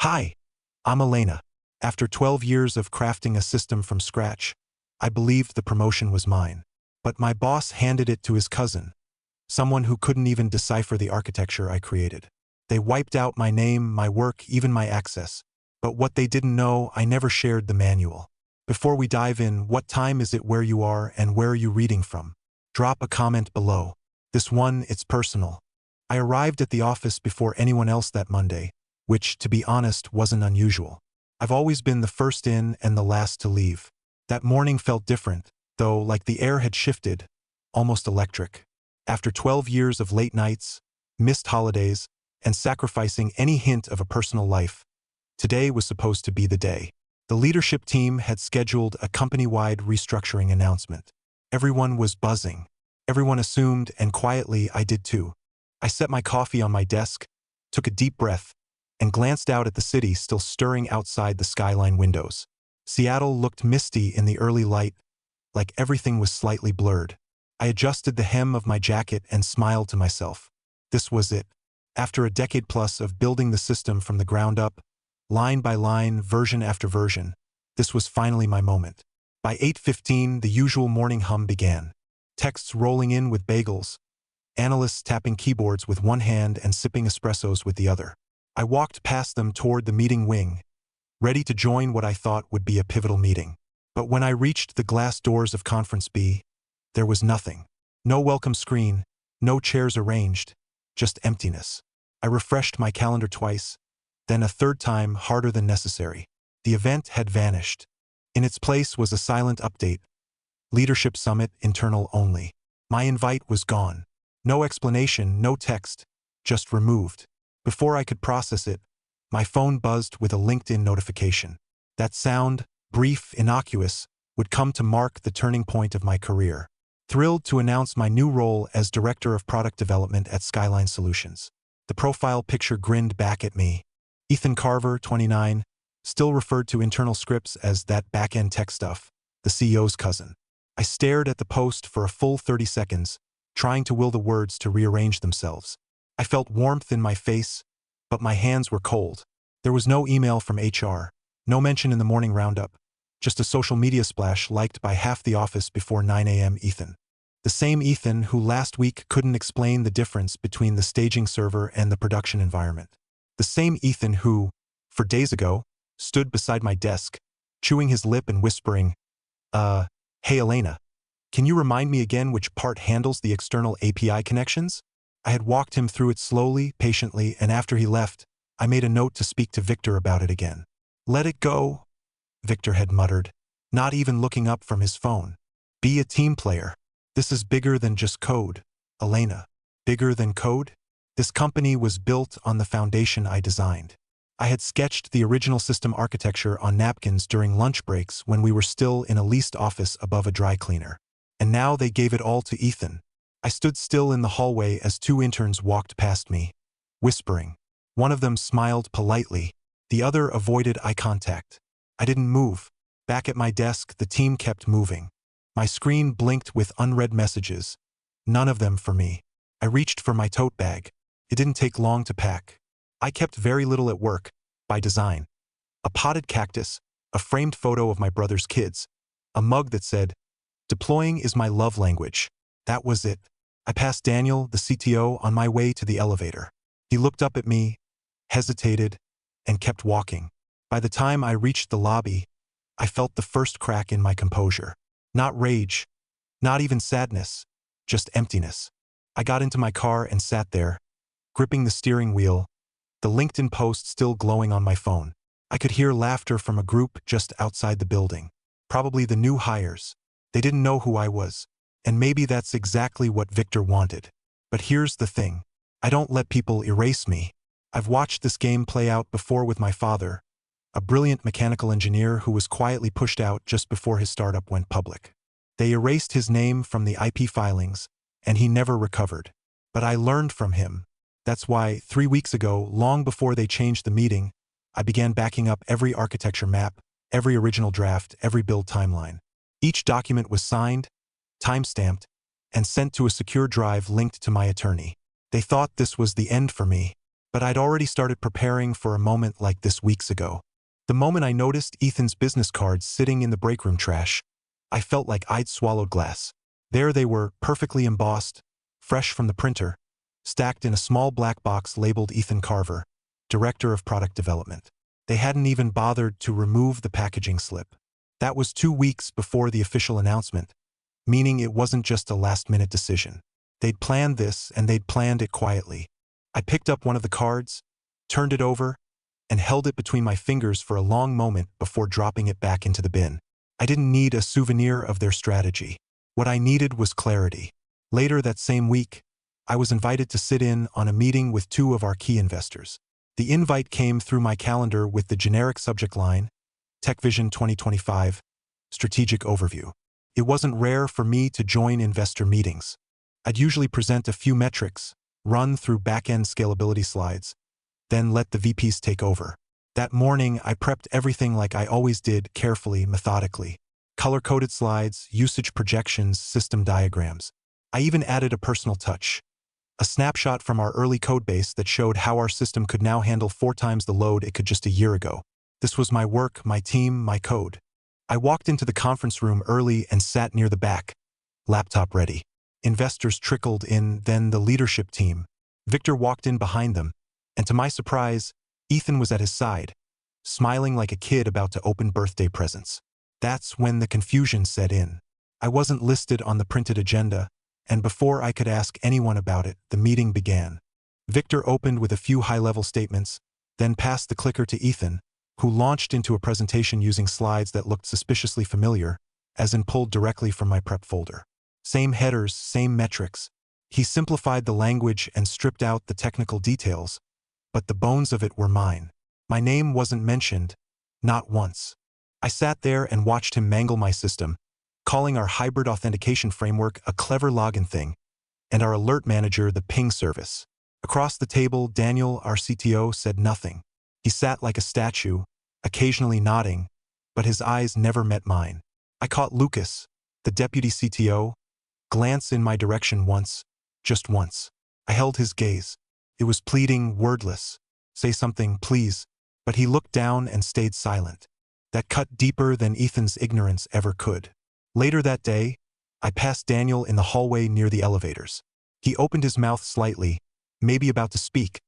Hi, I'm Elena. After 12 years of crafting a system from scratch, I believed the promotion was mine. But my boss handed it to his cousin, someone who couldn't even decipher the architecture I created. They wiped out my name, my work, even my access. But what they didn't know, I never shared the manual. Before we dive in, what time is it where you are and where are you reading from? Drop a comment below. This one, it's personal. I arrived at the office before anyone else that Monday, which, to be honest, wasn't unusual. I've always been the first in and the last to leave. That morning felt different, though, like the air had shifted, almost electric. After 12 years of late nights, missed holidays, and sacrificing any hint of a personal life, today was supposed to be the day. The leadership team had scheduled a company-wide restructuring announcement. Everyone was buzzing. Everyone assumed, and quietly I did too. I set my coffee on my desk, took a deep breath, and glanced out at the city still stirring outside the skyline windows. Seattle looked misty in the early light, like everything was slightly blurred. I adjusted the hem of my jacket and smiled to myself. This was it. After a decade plus of building the system from the ground up, line by line, version after version, this was finally my moment. By 8:15, the usual morning hum began. Texts rolling in with bagels, analysts tapping keyboards with one hand and sipping espressos with the other. I walked past them toward the meeting wing, ready to join what I thought would be a pivotal meeting. But when I reached the glass doors of Conference B, there was nothing. No welcome screen, no chairs arranged, just emptiness. I refreshed my calendar twice, then a third time, harder than necessary. The event had vanished. In its place was a silent update. Leadership Summit, internal only. My invite was gone. No explanation, no text, just removed. Before I could process it, my phone buzzed with a LinkedIn notification. That sound, brief, innocuous, would come to mark the turning point of my career. Thrilled to announce my new role as Director of Product Development at Skyline Solutions. The profile picture grinned back at me. Ethan Carver, 29, still referred to internal scripts as that back-end tech stuff, the CEO's cousin. I stared at the post for a full 30 seconds, trying to will the words to rearrange themselves. I felt warmth in my face, but my hands were cold. There was no email from HR, no mention in the morning roundup, just a social media splash liked by half the office before 9 a.m. Ethan. The same Ethan who last week couldn't explain the difference between the staging server and the production environment. The same Ethan who, 4 days ago, stood beside my desk, chewing his lip and whispering, Hey Elena, can you remind me again which part handles the external API connections? I had walked him through it slowly, patiently, and after he left, I made a note to speak to Victor about it again. Let it go, Victor had muttered, not even looking up from his phone. Be a team player. This is bigger than just code, Elena. Bigger than code? This company was built on the foundation I designed. I had sketched the original system architecture on napkins during lunch breaks when we were still in a leased office above a dry cleaner. And now they gave it all to Ethan. I stood still in the hallway as 2 interns walked past me, whispering. One of them smiled politely, the other avoided eye contact. I didn't move. Back at my desk, the team kept moving. My screen blinked with unread messages, none of them for me. I reached for my tote bag. It didn't take long to pack. I kept very little at work, by design. A potted cactus, a framed photo of my brother's kids, a mug that said, "Deploying is my love language." That was it. I passed Daniel, the CTO, on my way to the elevator. He looked up at me, hesitated, and kept walking. By the time I reached the lobby, I felt the first crack in my composure. Not rage, not even sadness, just emptiness. I got into my car and sat there, gripping the steering wheel, the LinkedIn post still glowing on my phone. I could hear laughter from a group just outside the building. Probably the new hires. They didn't know who I was. And maybe that's exactly what Victor wanted. But here's the thing. I don't let people erase me. I've watched this game play out before with my father, a brilliant mechanical engineer who was quietly pushed out just before his startup went public. They erased his name from the IP filings, and he never recovered. But I learned from him. That's why, 3 weeks ago, long before they changed the meeting, I began backing up every architecture map, every original draft, every build timeline. Each document was signed, time-stamped, and sent to a secure drive linked to my attorney. They thought this was the end for me, But I'd already started preparing for a moment like this weeks ago. The moment I noticed Ethan's business cards sitting in the break room trash, I felt like I'd swallowed glass. There they were, perfectly embossed, fresh from the printer, stacked in a small black box labeled Ethan Carver, Director of Product Development. They hadn't even bothered to remove the packaging slip. That was 2 weeks before the official announcement, meaning it wasn't just a last-minute decision. They'd planned this, and they'd planned it quietly. I picked up one of the cards, turned it over, and held it between my fingers for a long moment before dropping it back into the bin. I didn't need a souvenir of their strategy. What I needed was clarity. Later that same week, I was invited to sit in on a meeting with 2 of our key investors. The invite came through my calendar with the generic subject line, Tech Vision 2025, Strategic Overview. It wasn't rare for me to join investor meetings. I'd usually present a few metrics, run through back-end scalability slides, then let the VPs take over. That morning, I prepped everything like I always did, carefully, methodically. Color-coded slides, usage projections, system diagrams. I even added a personal touch. A snapshot from our early codebase that showed how our system could now handle 4 times the load it could just a year ago. This was my work, my team, my code. I walked into the conference room early and sat near the back, laptop ready. Investors trickled in, then the leadership team. Victor walked in behind them, and to my surprise, Ethan was at his side, smiling like a kid about to open birthday presents. That's when the confusion set in. I wasn't listed on the printed agenda, and before I could ask anyone about it, the meeting began. Victor opened with a few high-level statements, then passed the clicker to Ethan, who launched into a presentation using slides that looked suspiciously familiar, as in pulled directly from my prep folder. Same headers, same metrics. He simplified the language and stripped out the technical details, but the bones of it were mine. My name wasn't mentioned, not once. I sat there and watched him mangle my system, calling our hybrid authentication framework a clever login thing, and our alert manager the ping service. Across the table, Daniel, our CTO, said nothing. He sat like a statue, occasionally nodding, but his eyes never met mine. I caught Lucas, the deputy CTO, glance in my direction once, just once. I held his gaze. It was pleading, wordless. Say something, please. But he looked down and stayed silent. That cut deeper than Ethan's ignorance ever could. Later that day, I passed Daniel in the hallway near the elevators. He opened his mouth slightly, maybe about to speak,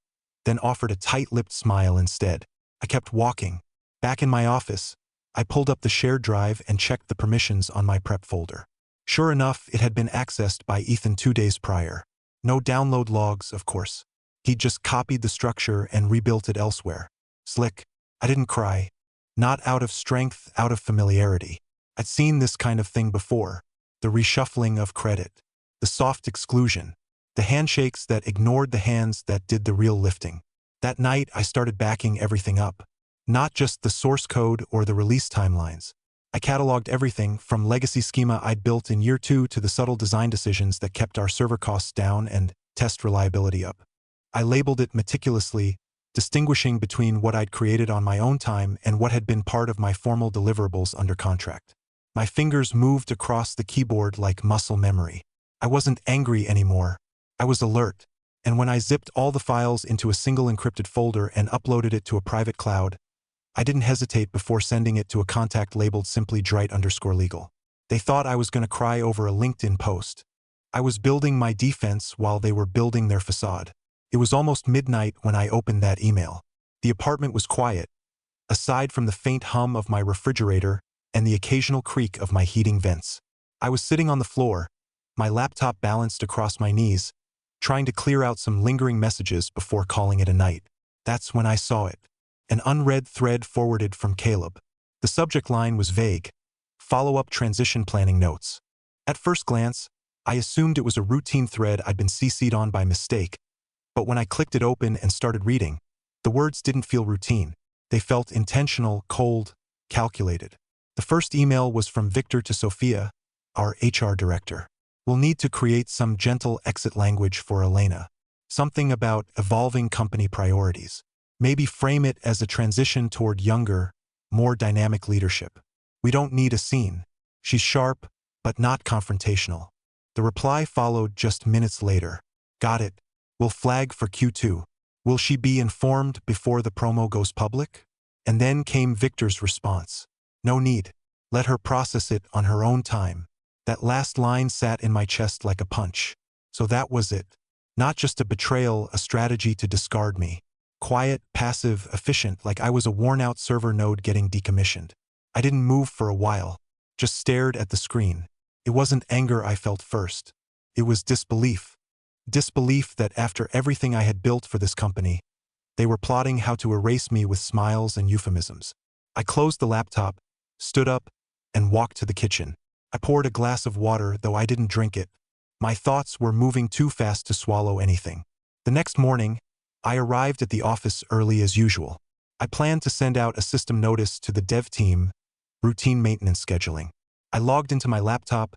then offered a tight-lipped smile instead. I kept walking. Back in my office, I pulled up the shared drive and checked the permissions on my prep folder. Sure enough, it had been accessed by Ethan 2 days prior. No download logs, of course. He'd just copied the structure and rebuilt it elsewhere. Slick. I didn't cry. Not out of strength, out of familiarity. I'd seen this kind of thing before. The reshuffling of credit. The soft exclusion. The handshakes that ignored the hands that did the real lifting. That night, I started backing everything up. Not just the source code or the release timelines. I cataloged everything from legacy schema I'd built in year 2 to the subtle design decisions that kept our server costs down and test reliability up. I labeled it meticulously, distinguishing between what I'd created on my own time and what had been part of my formal deliverables under contract. My fingers moved across the keyboard like muscle memory. I wasn't angry anymore. I was alert. And when I zipped all the files into a single encrypted folder and uploaded it to a private cloud, I didn't hesitate before sending it to a contact labeled simply Drite_legal. They thought I was going to cry over a LinkedIn post. I was building my defense while they were building their facade. It was almost midnight when I opened that email. The apartment was quiet, aside from the faint hum of my refrigerator and the occasional creak of my heating vents. I was sitting on the floor, my laptop balanced across my knees, trying to clear out some lingering messages before calling it a night. That's when I saw it. An unread thread forwarded from Caleb. The subject line was vague. Follow-up transition planning notes. At first glance, I assumed it was a routine thread I'd been CC'd on by mistake, but when I clicked it open and started reading, the words didn't feel routine. They felt intentional, cold, calculated. The first email was from Victor to Sophia, our HR director. We'll need to create some gentle exit language for Elena. Something about evolving company priorities. Maybe frame it as a transition toward younger, more dynamic leadership. We don't need a scene. She's sharp, but not confrontational. The reply followed just minutes later. Got it. We'll flag for Q2. Will she be informed before the promo goes public? And then came Victor's response. No need. Let her process it on her own time. That last line sat in my chest like a punch. So that was it. Not just a betrayal, a strategy to discard me. Quiet, passive, efficient, like I was a worn-out server node getting decommissioned. I didn't move for a while, just stared at the screen. It wasn't anger I felt first. It was disbelief. Disbelief that after everything I had built for this company, they were plotting how to erase me with smiles and euphemisms. I closed the laptop, stood up, and walked to the kitchen. I poured a glass of water, though I didn't drink it. My thoughts were moving too fast to swallow anything. The next morning, I arrived at the office early as usual. I planned to send out a system notice to the dev team, routine maintenance scheduling. I logged into my laptop,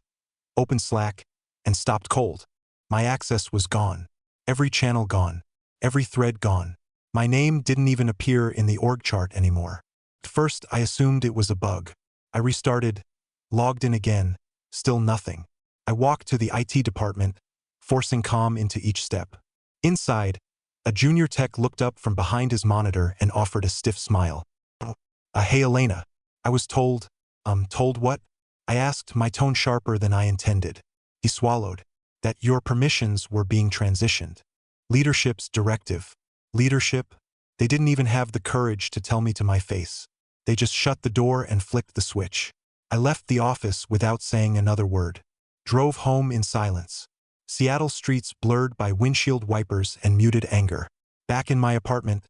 opened Slack, and stopped cold. My access was gone. Every channel gone. Every thread gone. My name didn't even appear in the org chart anymore. At first, I assumed it was a bug. I restarted, logged in again, still nothing. I walked to the IT department, forcing calm into each step. Inside, a junior tech looked up from behind his monitor and offered a stiff smile. Hey Elena. I was told what? I asked, my tone sharper than I intended. He swallowed. That your permissions were being transitioned. Leadership's directive. Leadership? They didn't even have the courage to tell me to my face. They just shut the door and flicked the switch. I left the office without saying another word. Drove home in silence. Seattle streets blurred by windshield wipers and muted anger. Back in my apartment,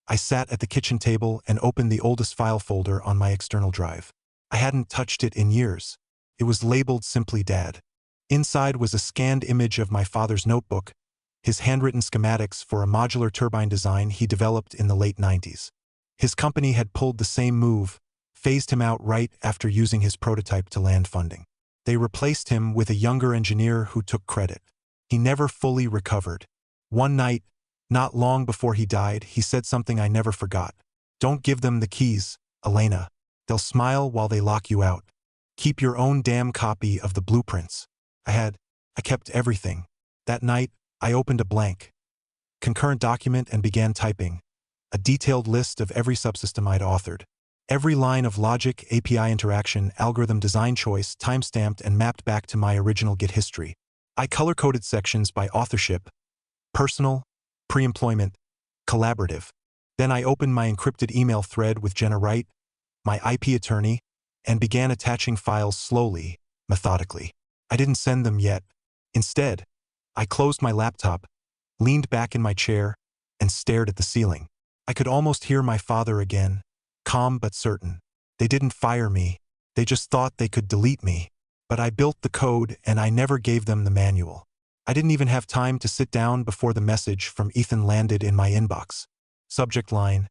I sat at the kitchen table and opened the oldest file folder on my external drive. I hadn't touched it in years. It was labeled simply Dad. Inside was a scanned image of my father's notebook, his handwritten schematics for a modular turbine design he developed in the late 90s. His company had pulled the same move, phased him out right after using his prototype to land funding. They replaced him with a younger engineer who took credit. He never fully recovered. One night, not long before he died, he said something I never forgot. Don't give them the keys, Elena. They'll smile while they lock you out. Keep your own damn copy of the blueprints. I kept everything. That night, I opened a blank concurrent document and began typing a detailed list of every subsystem I'd authored. Every line of logic, API interaction, algorithm design choice, timestamped and mapped back to my original Git history. I color-coded sections by authorship, personal, pre-employment, collaborative. Then I opened my encrypted email thread with Jenna Wright, my IP attorney, and began attaching files slowly, methodically. I didn't send them yet. Instead, I closed my laptop, leaned back in my chair, and stared at the ceiling. I could almost hear my father again, calm but certain. They didn't fire me. They just thought they could delete me. But I built the code and I never gave them the manual. I didn't even have time to sit down before the message from Ethan landed in my inbox. Subject line: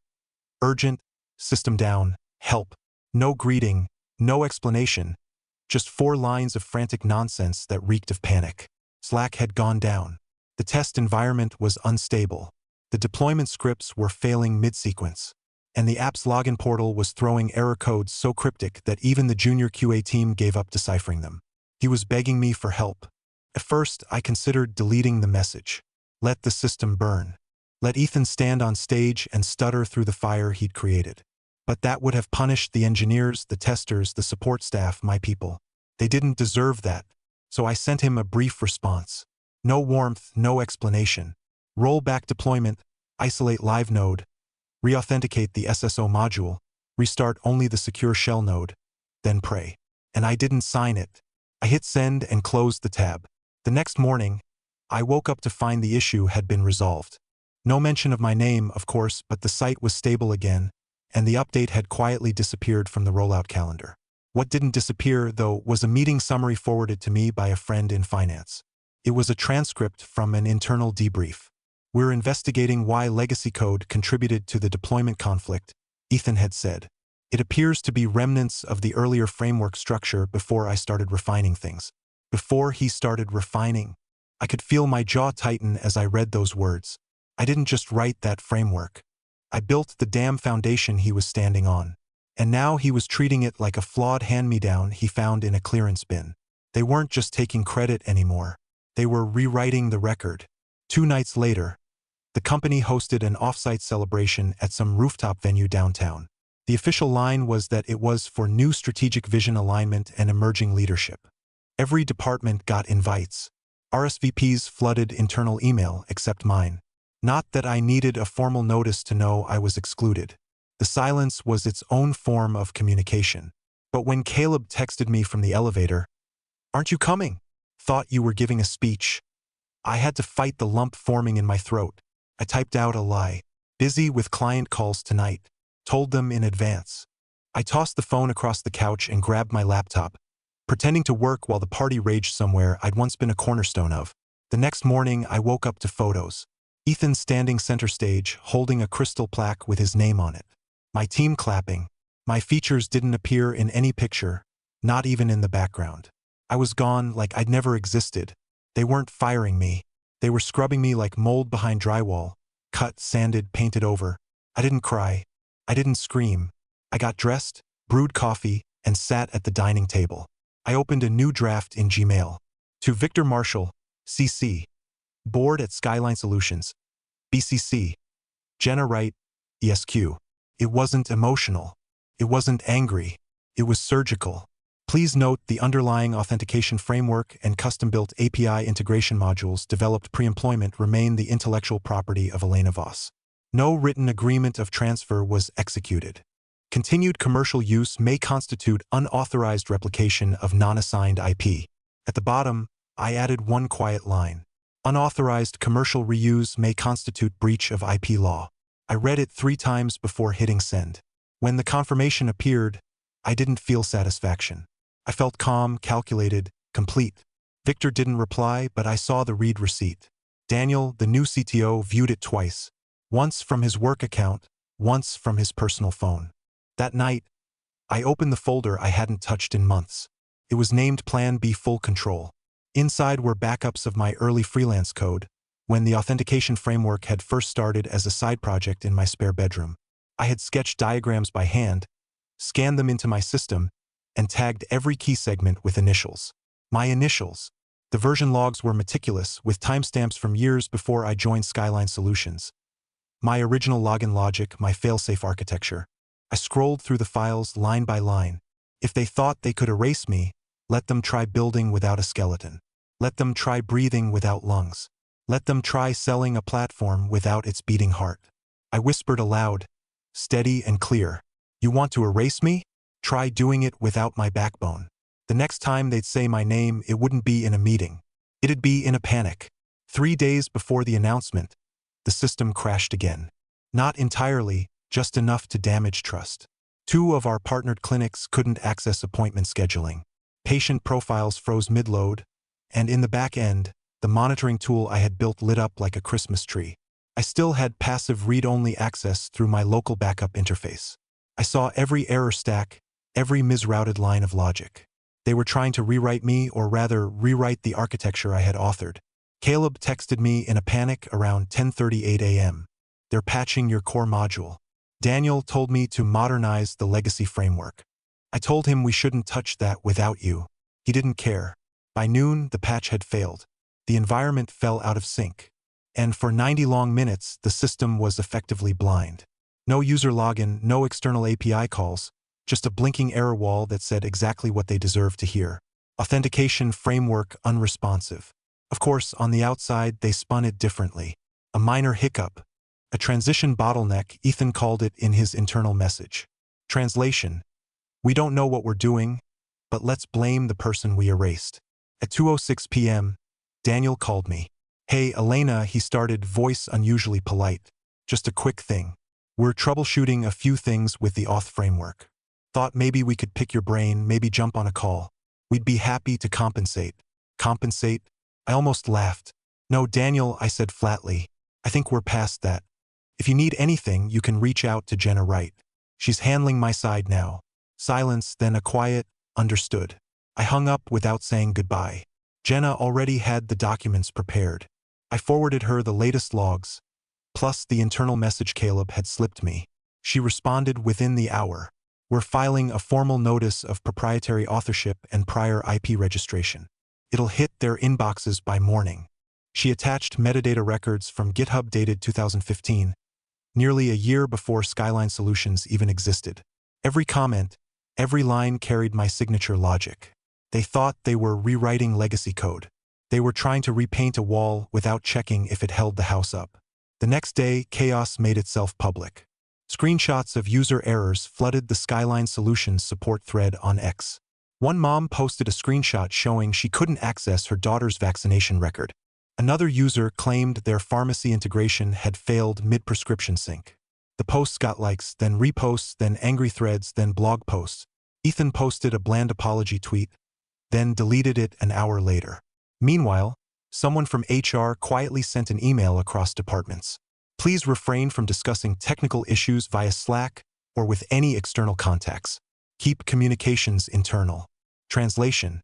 urgent, system down, help. No greeting, no explanation. Just 4 lines of frantic nonsense that reeked of panic. Slack had gone down. The test environment was unstable. The deployment scripts were failing mid-sequence. And the app's login portal was throwing error codes so cryptic that even the junior QA team gave up deciphering them. He was begging me for help. At first, I considered deleting the message. Let the system burn. Let Ethan stand on stage and stutter through the fire he'd created. But that would have punished the engineers, the testers, the support staff, my people. They didn't deserve that. So I sent him a brief response. No warmth, no explanation. Roll back deployment, isolate live node, re-authenticate the SSO module, restart only the secure shell node, then pray. And I didn't sign it. I hit send and closed the tab. The next morning, I woke up to find the issue had been resolved. No mention of my name, of course, but the site was stable again, and the update had quietly disappeared from the rollout calendar. What didn't disappear, though, was a meeting summary forwarded to me by a friend in finance. It was a transcript from an internal debrief. We're investigating why legacy code contributed to the deployment conflict, Ethan had said. It appears to be remnants of the earlier framework structure before I started refining things. Before he started refining. I could feel my jaw tighten as I read those words. I didn't just write that framework. I built the damn foundation he was standing on. And now he was treating it like a flawed hand-me-down he found in a clearance bin. They weren't just taking credit anymore. They were rewriting the record. 2 nights later, The company hosted an off-site celebration at some rooftop venue downtown. The official line was that it was for new strategic vision alignment and emerging leadership. Every department got invites. RSVPs flooded internal email except mine. Not that I needed a formal notice to know I was excluded. The silence was its own form of communication. But when Caleb texted me from the elevator, "Aren't you coming? Thought you were giving a speech," I had to fight the lump forming in my throat. I typed out a lie. "Busy with client calls tonight. Told them in advance." I tossed the phone across the couch and grabbed my laptop, pretending to work while the party raged somewhere I'd once been a cornerstone of. The next morning, I woke up to photos. Ethan standing center stage, holding a crystal plaque with his name on it. My team clapping. My features didn't appear in any picture, not even in the background. I was gone like I'd never existed. They weren't firing me. They were scrubbing me like mold behind drywall, cut, sanded, painted over. I didn't cry. I didn't scream. I got dressed, brewed coffee, and sat at the dining table. I opened a new draft in Gmail. To Victor Marshall, CC. Board at Skyline Solutions, BCC. Jenna Wright, ESQ. It wasn't emotional. It wasn't angry. It was surgical. Please note the underlying authentication framework and custom-built API integration modules developed pre-employment remain the intellectual property of Elena Voss. No written agreement of transfer was executed. Continued commercial use may constitute unauthorized replication of non-assigned IP. At the bottom, I added one quiet line. Unauthorized commercial reuse may constitute breach of IP law. I read it 3 times before hitting send. When the confirmation appeared, I didn't feel satisfaction. I felt calm, calculated, complete. Victor didn't reply, but I saw the read receipt. Daniel, the new CTO, viewed it twice. Once from his work account, once from his personal phone. That night, I opened the folder I hadn't touched in months. It was named Plan B Full Control. Inside were backups of my early freelance code, when the authentication framework had first started as a side project in my spare bedroom. I had sketched diagrams by hand, scanned them into my system, and tagged every key segment with initials. My initials. The version logs were meticulous, with timestamps from years before I joined Skyline Solutions. My original login logic, my failsafe architecture. I scrolled through the files line by line. If they thought they could erase me, let them try building without a skeleton. Let them try breathing without lungs. Let them try selling a platform without its beating heart. I whispered aloud, steady and clear. "You want to erase me? Try doing it without my backbone." The next time they'd say my name, it wouldn't be in a meeting. It'd be in a panic. 3 days before the announcement, the system crashed again. Not entirely, just enough to damage trust. 2 of our partnered clinics couldn't access appointment scheduling. Patient profiles froze mid-load, and in the back end, the monitoring tool I had built lit up like a Christmas tree. I still had passive read-only access through my local backup interface. I saw every error stack, every misrouted line of logic. They were trying to rewrite me, or rather, rewrite the architecture I had authored. Caleb texted me in a panic around 10:38 a.m. "They're patching your core module." Daniel told me to modernize the legacy framework. I told him we shouldn't touch that without you. He didn't care. By noon, the patch had failed. The environment fell out of sync. And for 90 long minutes, the system was effectively blind. No user login, no external API calls, just a blinking error wall that said exactly what they deserved to hear. Authentication framework unresponsive. Of course, on the outside, they spun it differently. A minor hiccup. A transition bottleneck, Ethan called it in his internal message. Translation: "We don't know what we're doing, but let's blame the person we erased." At 2:06 p.m., Daniel called me. "Hey, Elena," he started, voice unusually polite. "Just a quick thing. We're troubleshooting a few things with the auth framework. Thought maybe we could pick your brain, maybe jump on a call. We'd be happy to compensate." Compensate? I almost laughed. "No, Daniel," I said flatly. "I think we're past that. If you need anything, you can reach out to Jenna Wright. She's handling my side now." Silence, then a quiet, "Understood." I hung up without saying goodbye. Jenna already had the documents prepared. I forwarded her the latest logs, plus the internal message Caleb had slipped me. She responded within the hour. "We're filing a formal notice of proprietary authorship and prior IP registration. It'll hit their inboxes by morning." She attached metadata records from GitHub dated 2015, nearly a year before Skyline Solutions even existed. Every comment, every line carried my signature logic. They thought they were rewriting legacy code. They were trying to repaint a wall without checking if it held the house up. The next day, chaos made itself public. Screenshots of user errors flooded the Skyline Solutions support thread on X. One mom posted a screenshot showing she couldn't access her daughter's vaccination record. Another user claimed their pharmacy integration had failed mid-prescription sync. The posts got likes, then reposts, then angry threads, then blog posts. Ethan posted a bland apology tweet, then deleted it an hour later. Meanwhile, someone from HR quietly sent an email across departments. Please refrain from discussing technical issues via Slack or with any external contacts. Keep communications internal. Translation: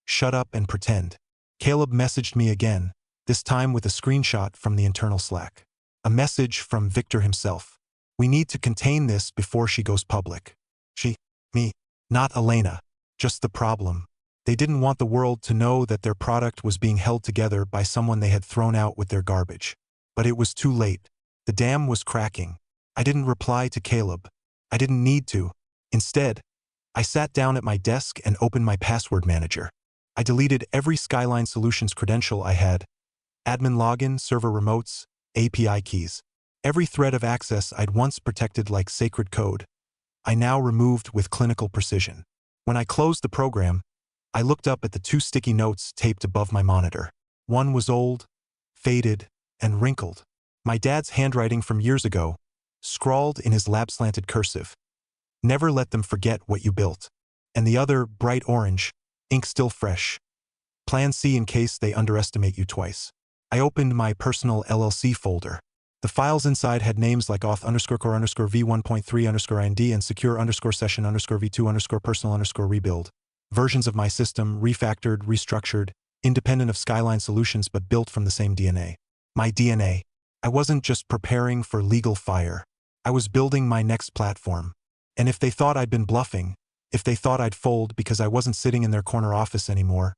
shut up and pretend. Caleb messaged me again, this time with a screenshot from the internal Slack. A message from Victor himself. We need to contain this before she goes public. She, me, not Elena. Just the problem. They didn't want the world to know that their product was being held together by someone they had thrown out with their garbage. But it was too late. The dam was cracking. I didn't reply to Caleb. I didn't need to. Instead, I sat down at my desk and opened my password manager. I deleted every Skyline Solutions credential I had: admin login, server remotes, API keys. Every thread of access I'd once protected like sacred code, I now removed with clinical precision. When I closed the program, I looked up at the 2 sticky notes taped above my monitor. One was old, faded, and wrinkled. My dad's handwriting from years ago, scrawled in his lab-slanted cursive. Never let them forget what you built. And the other, bright orange, ink still fresh. Plan C in case they underestimate you twice. I opened my personal LLC folder. The files inside had names like auth_core_v1.3_ind and secure_session_v2_personal_rebuild. Versions of my system, refactored, restructured, independent of Skyline Solutions but built from the same DNA. My DNA. I wasn't just preparing for legal fire. I was building my next platform. And if they thought I'd been bluffing, if they thought I'd fold because I wasn't sitting in their corner office anymore,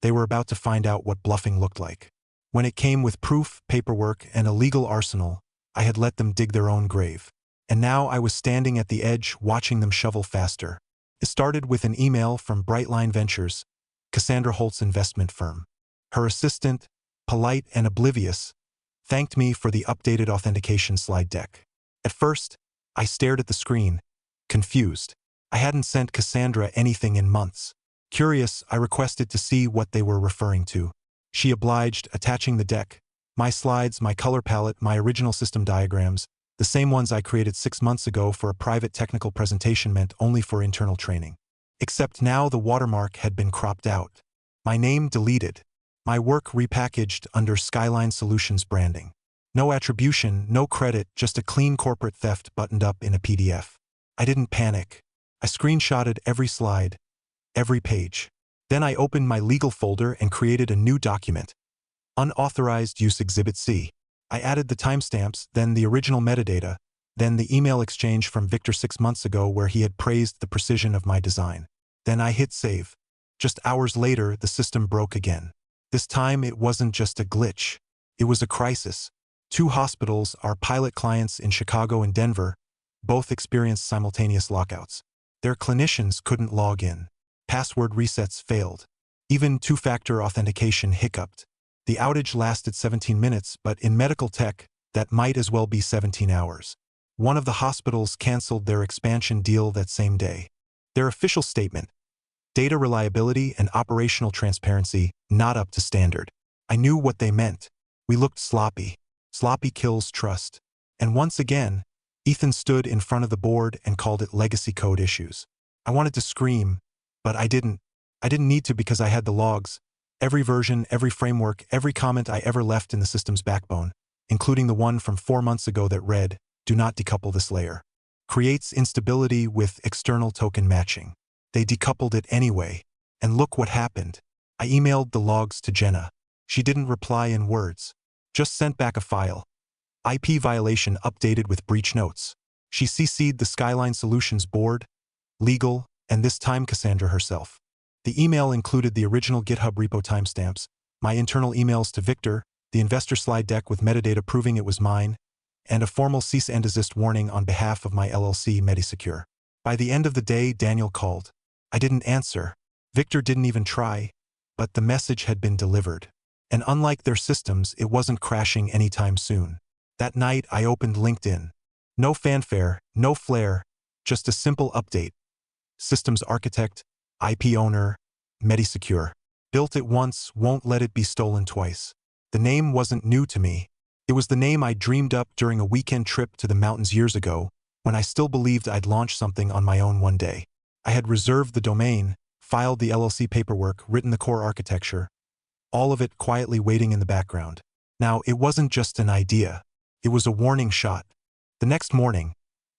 they were about to find out what bluffing looked like. When it came with proof, paperwork, and a legal arsenal, I had let them dig their own grave. And now I was standing at the edge watching them shovel faster. It started with an email from Brightline Ventures, Cassandra Holt's investment firm. Her assistant, polite and oblivious, thanked me for the updated authentication slide deck. At first, I stared at the screen, confused. I hadn't sent Cassandra anything in months. Curious, I requested to see what they were referring to. She obliged, attaching the deck, my slides, my color palette, my original system diagrams, the same ones I created 6 months ago for a private technical presentation meant only for internal training. Except now the watermark had been cropped out. My name deleted. My work repackaged under Skyline Solutions branding. No attribution, no credit, just a clean corporate theft buttoned up in a PDF. I didn't panic. I screenshotted every slide, every page. Then I opened my legal folder and created a new document. Unauthorized Use Exhibit C. I added the timestamps, then the original metadata, then the email exchange from Victor 6 months ago where he had praised the precision of my design. Then I hit save. Just hours later, the system broke again. This time it wasn't just a glitch. It was a crisis. 2 hospitals, our pilot clients in Chicago and Denver, both experienced simultaneous lockouts. Their clinicians couldn't log in. Password resets failed. Even 2-factor authentication hiccuped. The outage lasted 17 minutes, but in medical tech, that might as well be 17 hours. One of the hospitals canceled their expansion deal that same day. Their official statement: data reliability and operational transparency not up to standard. I knew what they meant. We looked sloppy. Sloppy kills trust. And once again, Ethan stood in front of the board and called it legacy code issues. I wanted to scream, but I didn't. I didn't need to because I had the logs. Every version, every framework, every comment I ever left in the system's backbone, including the one from 4 months ago that read, "Do not decouple this layer." Creates instability with external token matching. They decoupled it anyway. And look what happened. I emailed the logs to Jenna. She didn't reply in words. Just sent back a file. IP violation updated with breach notes. She CC'd the Skyline Solutions board, legal, and this time Cassandra herself. The email included the original GitHub repo timestamps, my internal emails to Victor, the investor slide deck with metadata proving it was mine, and a formal cease and desist warning on behalf of my LLC Medisecure. By the end of the day, Daniel called. I didn't answer. Victor didn't even try, but the message had been delivered. And unlike their systems, it wasn't crashing anytime soon. That night, I opened LinkedIn. No fanfare, no flair, just a simple update. Systems architect, IP owner, Medisecure. Built it once, won't let it be stolen twice. The name wasn't new to me. It was the name I dreamed up during a weekend trip to the mountains years ago, when I still believed I'd launch something on my own one day. I had reserved the domain, filed the LLC paperwork, written the core architecture, all of it quietly waiting in the background. Now, it wasn't just an idea. It was a warning shot. The next morning,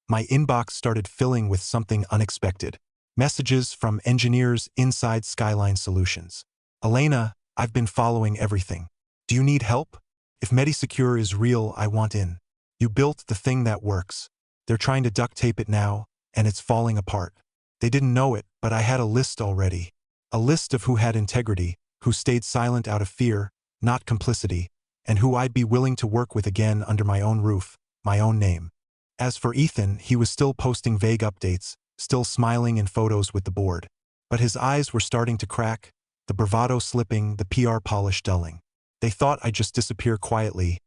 my inbox started filling with something unexpected. Messages from engineers inside Skyline Solutions. Elena, I've been following everything. Do you need help? If Medisecure is real, I want in. You built the thing that works. They're trying to duct tape it now, and it's falling apart. They didn't know it, but I had a list already. A list of who had integrity, who stayed silent out of fear, not complicity, and who I'd be willing to work with again under my own roof, my own name. As for Ethan, he was still posting vague updates, still smiling in photos with the board. But his eyes were starting to crack, the bravado slipping, the PR polish dulling. They thought I'd just disappear quietly,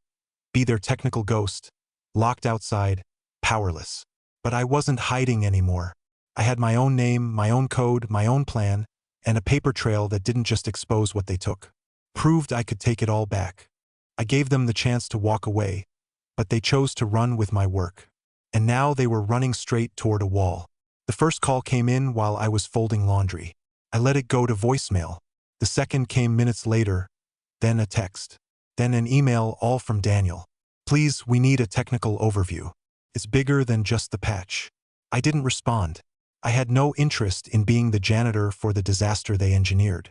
be their technical ghost, locked outside, powerless. But I wasn't hiding anymore. I had my own name, my own code, my own plan, and a paper trail that didn't just expose what they took. Proved I could take it all back. I gave them the chance to walk away, but they chose to run with my work. And now they were running straight toward a wall. The first call came in while I was folding laundry. I let it go to voicemail. The second came minutes later, then a text, then an email, all from Daniel. Please, we need a technical overview. It's bigger than just the patch. I didn't respond. I had no interest in being the janitor for the disaster they engineered.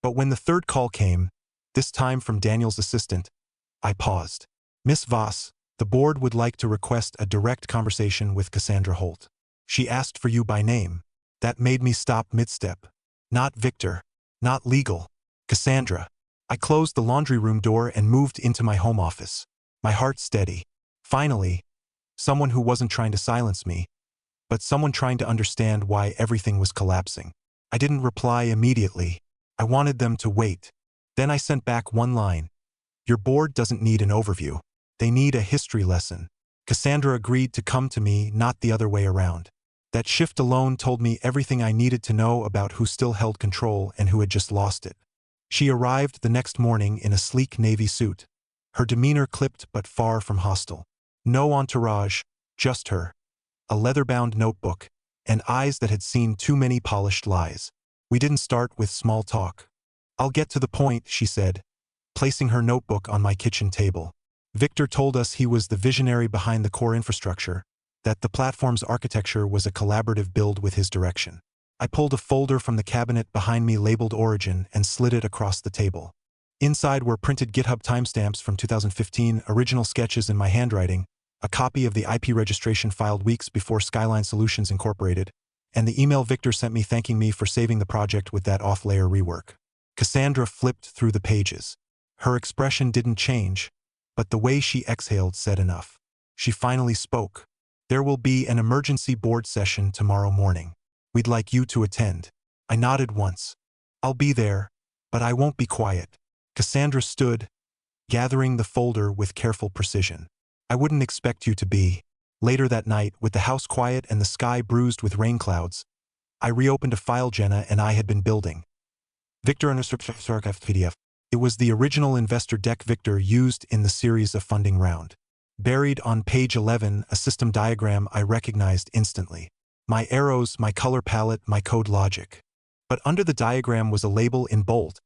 But when the third call came, this time from Daniel's assistant, I paused. Miss Voss, the board would like to request a direct conversation with Cassandra Holt. She asked for you by name. That made me stop mid-step. Not Victor. Not legal. Cassandra. I closed the laundry room door and moved into my home office. My heart steady. Finally, someone who wasn't trying to silence me, but someone trying to understand why everything was collapsing. I didn't reply immediately. I wanted them to wait. Then I sent back one line. Your board doesn't need an overview. They need a history lesson. Cassandra agreed to come to me, not the other way around. That shift alone told me everything I needed to know about who still held control and who had just lost it. She arrived the next morning in a sleek navy suit. Her demeanor clipped but far from hostile. No entourage, just her. A leather-bound notebook, and eyes that had seen too many polished lies. We didn't start with small talk. I'll get to the point, she said, placing her notebook on my kitchen table. Victor told us he was the visionary behind the core infrastructure, that the platform's architecture was a collaborative build with his direction. I pulled a folder from the cabinet behind me labeled Origin and slid it across the table. Inside were printed GitHub timestamps from 2015, original sketches in my handwriting, a copy of the IP registration filed weeks before Skyline Solutions Incorporated, and the email Victor sent me thanking me for saving the project with that off-layer rework. Cassandra flipped through the pages. Her expression didn't change, but the way she exhaled said enough. She finally spoke. There will be an emergency board session tomorrow morning. We'd like you to attend. I nodded once. I'll be there, but I won't be quiet. Cassandra stood, gathering the folder with careful precision. I wouldn't expect you to be. Later that night, with the house quiet and the sky bruised with rain clouds, I reopened a file Jenna and I had been building. Victor PDF. It was the original investor deck Victor used in the series of funding round. Buried on page 11, a system diagram I recognized instantly. My arrows, my color palette, my code logic. But under the diagram was a label in bold.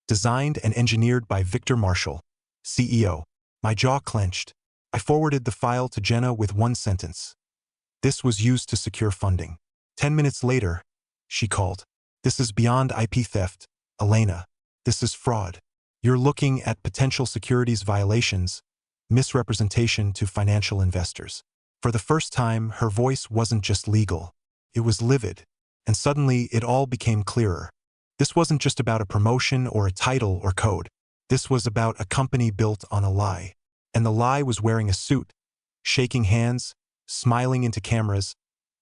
Designed and engineered by Victor Marshall, CEO. My jaw clenched. I forwarded the file to Jenna with one sentence. This was used to secure funding. 10 minutes later, she called. This is beyond IP theft, Elena. This is fraud. You're looking at potential securities violations, misrepresentation to financial investors. For the first time, her voice wasn't just legal. It was livid. And suddenly, it all became clearer. This wasn't just about a promotion or a title or code. This was about a company built on a lie. And the lie was wearing a suit, shaking hands, smiling into cameras,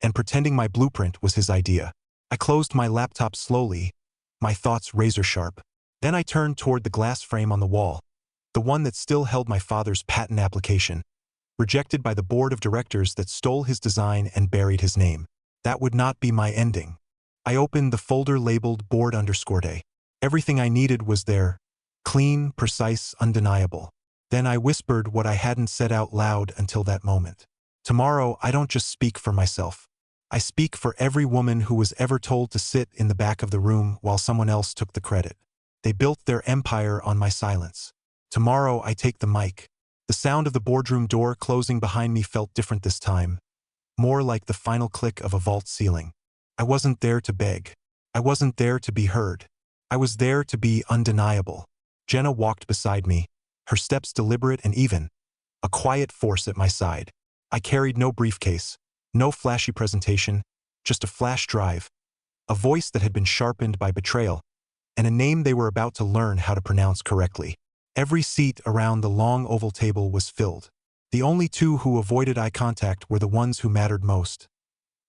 and pretending my blueprint was his idea. I closed my laptop slowly, my thoughts razor-sharp. Then I turned toward the glass frame on the wall, the one that still held my father's patent application, rejected by the board of directors that stole his design and buried his name. That would not be my ending. I opened the folder labeled board_day. Everything I needed was there, clean, precise, undeniable. Then I whispered what I hadn't said out loud until that moment. Tomorrow, I don't just speak for myself. I speak for every woman who was ever told to sit in the back of the room while someone else took the credit. They built their empire on my silence. Tomorrow, I take the mic. The sound of the boardroom door closing behind me felt different this time, more like the final click of a vault ceiling. I wasn't there to beg. I wasn't there to be heard. I was there to be undeniable. Jenna walked beside me, her steps deliberate and even, a quiet force at my side. I carried no briefcase, no flashy presentation, just a flash drive, a voice that had been sharpened by betrayal, and a name they were about to learn how to pronounce correctly. Every seat around the long oval table was filled. The only two who avoided eye contact were the ones who mattered most: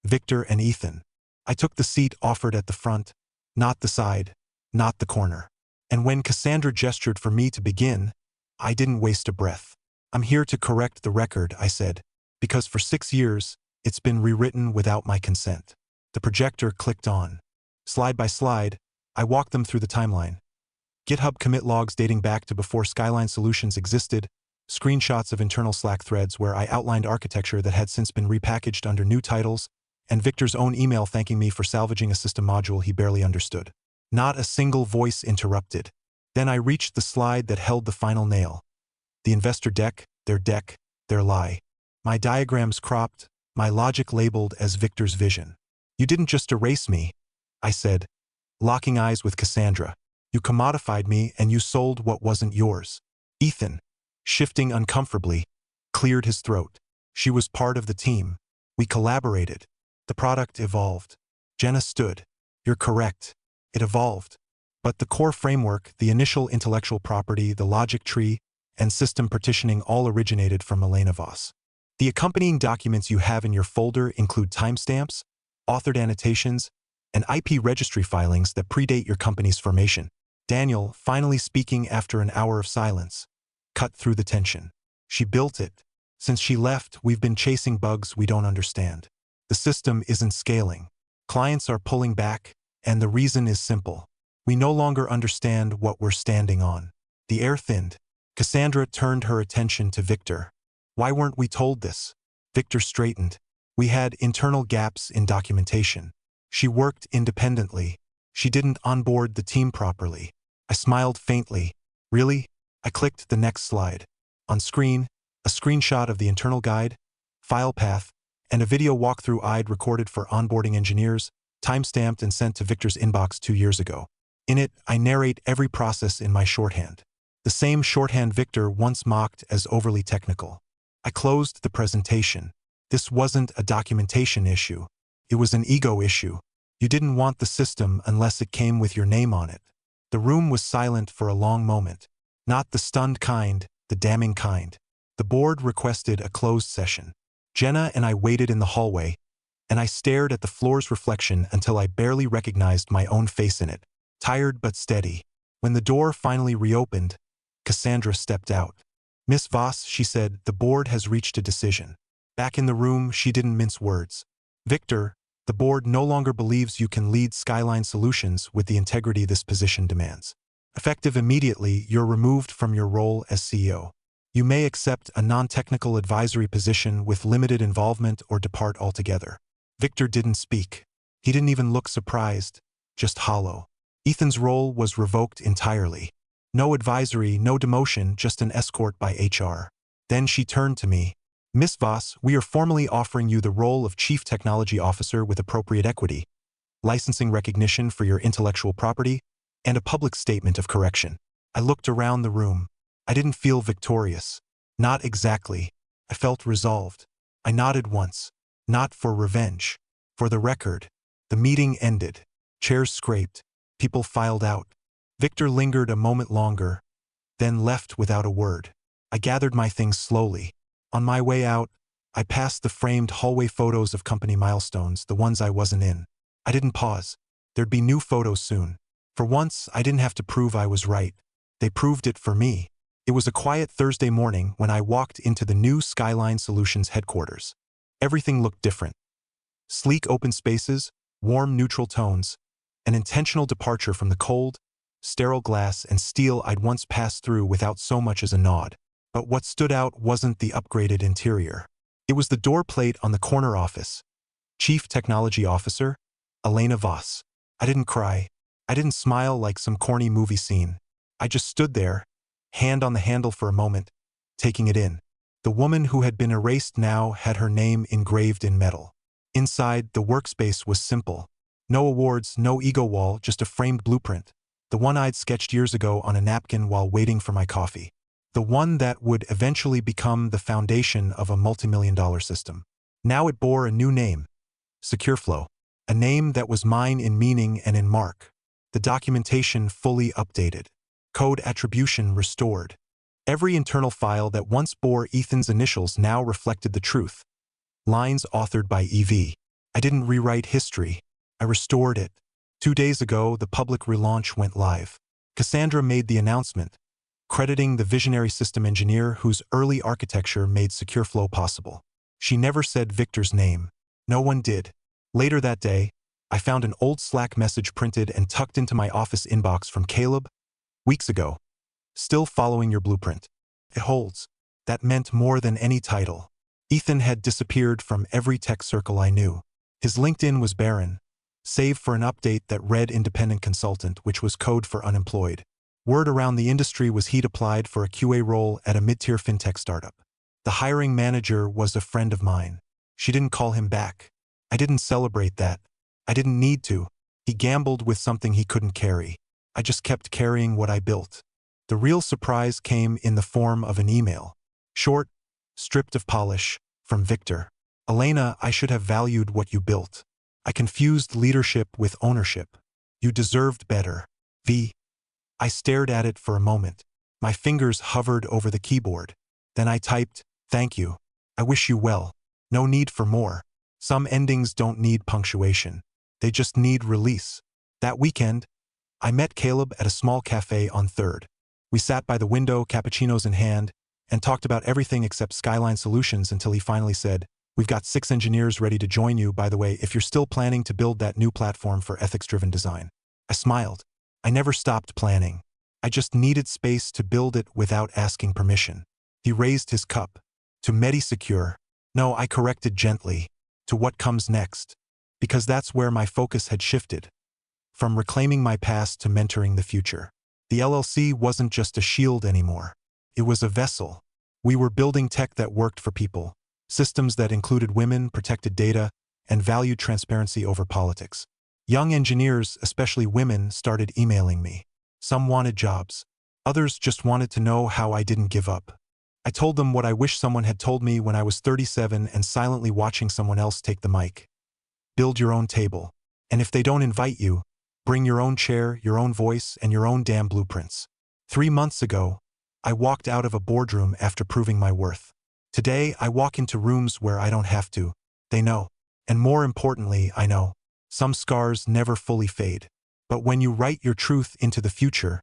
Victor and Ethan. I took the seat offered at the front, not the side, not the corner. And when Cassandra gestured for me to begin, I didn't waste a breath. "I'm here to correct the record," I said, "because for 6 years, it's been rewritten without my consent." The projector clicked on. Slide by slide, I walked them through the timeline. GitHub commit logs dating back to before Skyline Solutions existed, screenshots of internal Slack threads where I outlined architecture that had since been repackaged under new titles, and Victor's own email thanking me for salvaging a system module he barely understood. Not a single voice interrupted. Then I reached the slide that held the final nail. The investor deck, their lie. My diagrams cropped, my logic labeled as Victor's vision. "You didn't just erase me," I said, locking eyes with Cassandra. "You commodified me and you sold what wasn't yours." Ethan, shifting uncomfortably, cleared his throat. "She was part of the team. We collaborated. The product evolved." Jenna stood. "You're correct. It evolved. But the core framework, the initial intellectual property, the logic tree, and system partitioning all originated from Elena Voss. The accompanying documents you have in your folder include timestamps, authored annotations, and IP registry filings that predate your company's formation." Daniel, finally speaking after an hour of silence, cut through the tension. "She built it. Since she left, we've been chasing bugs we don't understand. The system isn't scaling. Clients are pulling back, and the reason is simple. We no longer understand what we're standing on." The air thinned. Cassandra turned her attention to Victor. "Why weren't we told this?" Victor straightened. "We had internal gaps in documentation. She worked independently. She didn't onboard the team properly." I smiled faintly. "Really?" I clicked the next slide. On screen, a screenshot of the internal guide, file path, and a video walkthrough I'd recorded for onboarding engineers, timestamped and sent to Victor's inbox 2 years ago. In it, I narrate every process in my shorthand. The same shorthand Victor once mocked as overly technical. I closed the presentation. This wasn't a documentation issue. It was an ego issue. You didn't want the system unless it came with your name on it. The room was silent for a long moment. Not the stunned kind, the damning kind. The board requested a closed session. Jenna and I waited in the hallway, and I stared at the floor's reflection until I barely recognized my own face in it, tired but steady. When the door finally reopened, Cassandra stepped out. "Miss Voss," she said, "the board has reached a decision." Back in the room, she didn't mince words. "Victor, the board no longer believes you can lead Skyline Solutions with the integrity this position demands. Effective immediately, you're removed from your role as CEO. You may accept a non-technical advisory position with limited involvement or depart altogether." Victor didn't speak. He didn't even look surprised, just hollow. Ethan's role was revoked entirely. No advisory, no demotion, just an escort by HR. Then she turned to me. "Miss Voss, we are formally offering you the role of Chief Technology Officer with appropriate equity, licensing recognition for your intellectual property, and a public statement of correction." I looked around the room. I didn't feel victorious. Not exactly. I felt resolved. I nodded once. Not for revenge. For the record. The meeting ended. Chairs scraped. People filed out. Victor lingered a moment longer, then left without a word. I gathered my things slowly. On my way out, I passed the framed hallway photos of company milestones, the ones I wasn't in. I didn't pause. There'd be new photos soon. For once, I didn't have to prove I was right. They proved it for me. It was a quiet Thursday morning when I walked into the new Skyline Solutions headquarters. Everything looked different. Sleek open spaces, warm neutral tones, an intentional departure from the cold, sterile glass and steel I'd once passed through without so much as a nod. But what stood out wasn't the upgraded interior. It was the door plate on the corner office. Chief Technology Officer, Elena Voss. I didn't cry. I didn't smile like some corny movie scene. I just stood there, hand on the handle for a moment, taking it in. The woman who had been erased now had her name engraved in metal. Inside, the workspace was simple. No awards, no ego wall, just a framed blueprint. The one I'd sketched years ago on a napkin while waiting for my coffee. The one that would eventually become the foundation of a multi-million-dollar system. Now it bore a new name, SecureFlow, a name that was mine in meaning and in mark. The documentation fully updated. Code attribution restored. Every internal file that once bore Ethan's initials now reflected the truth. Lines authored by EV. I didn't rewrite history. I restored it. 2 days ago, the public relaunch went live. Cassandra made the announcement, crediting the visionary system engineer whose early architecture made SecureFlow possible. She never said Victor's name. No one did. Later that day, I found an old Slack message printed and tucked into my office inbox from Caleb, weeks ago. Still following your blueprint. It holds. That meant more than any title. Ethan had disappeared from every tech circle I knew. His LinkedIn was barren, save for an update that read independent consultant, which was code for unemployed. Word around the industry was he'd applied for a QA role at a mid-tier fintech startup. The hiring manager was a friend of mine. She didn't call him back. I didn't celebrate that. I didn't need to. He gambled with something he couldn't carry. I just kept carrying what I built. The real surprise came in the form of an email. Short, stripped of polish, from Victor. Elena, I should have valued what you built. I confused leadership with ownership. You deserved better. V. I stared at it for a moment. My fingers hovered over the keyboard. Then I typed, "Thank you. I wish you well. No need for more. Some endings don't need punctuation. They just need release." That weekend, I met Caleb at a small cafe on 3rd. We sat by the window, cappuccinos in hand, and talked about everything except Skyline Solutions until he finally said, "We've got 6 engineers ready to join you, by the way, if you're still planning to build that new platform for ethics-driven design." I smiled. I never stopped planning. I just needed space to build it without asking permission. He raised his cup. To MediSecure. No, I corrected gently. To what comes next. Because that's where my focus had shifted. From reclaiming my past to mentoring the future. The LLC wasn't just a shield anymore. It was a vessel. We were building tech that worked for people. Systems that included women, protected data, and valued transparency over politics. Young engineers, especially women, started emailing me. Some wanted jobs. Others just wanted to know how I didn't give up. I told them what I wish someone had told me when I was 37 and silently watching someone else take the mic. Build your own table. And if they don't invite you, bring your own chair, your own voice, and your own damn blueprints. 3 months ago, I walked out of a boardroom after proving my worth. Today, I walk into rooms where I don't have to. They know. And more importantly, I know. Some scars never fully fade. But when you write your truth into the future,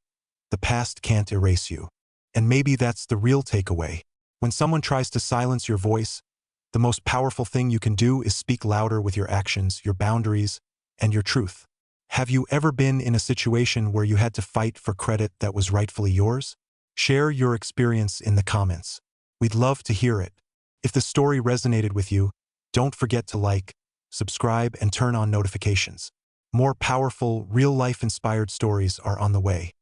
the past can't erase you. And maybe that's the real takeaway. When someone tries to silence your voice, the most powerful thing you can do is speak louder with your actions, your boundaries, and your truth. Have you ever been in a situation where you had to fight for credit that was rightfully yours? Share your experience in the comments. We'd love to hear it. If the story resonated with you, don't forget to like, subscribe, and turn on notifications. More powerful, real-life inspired stories are on the way.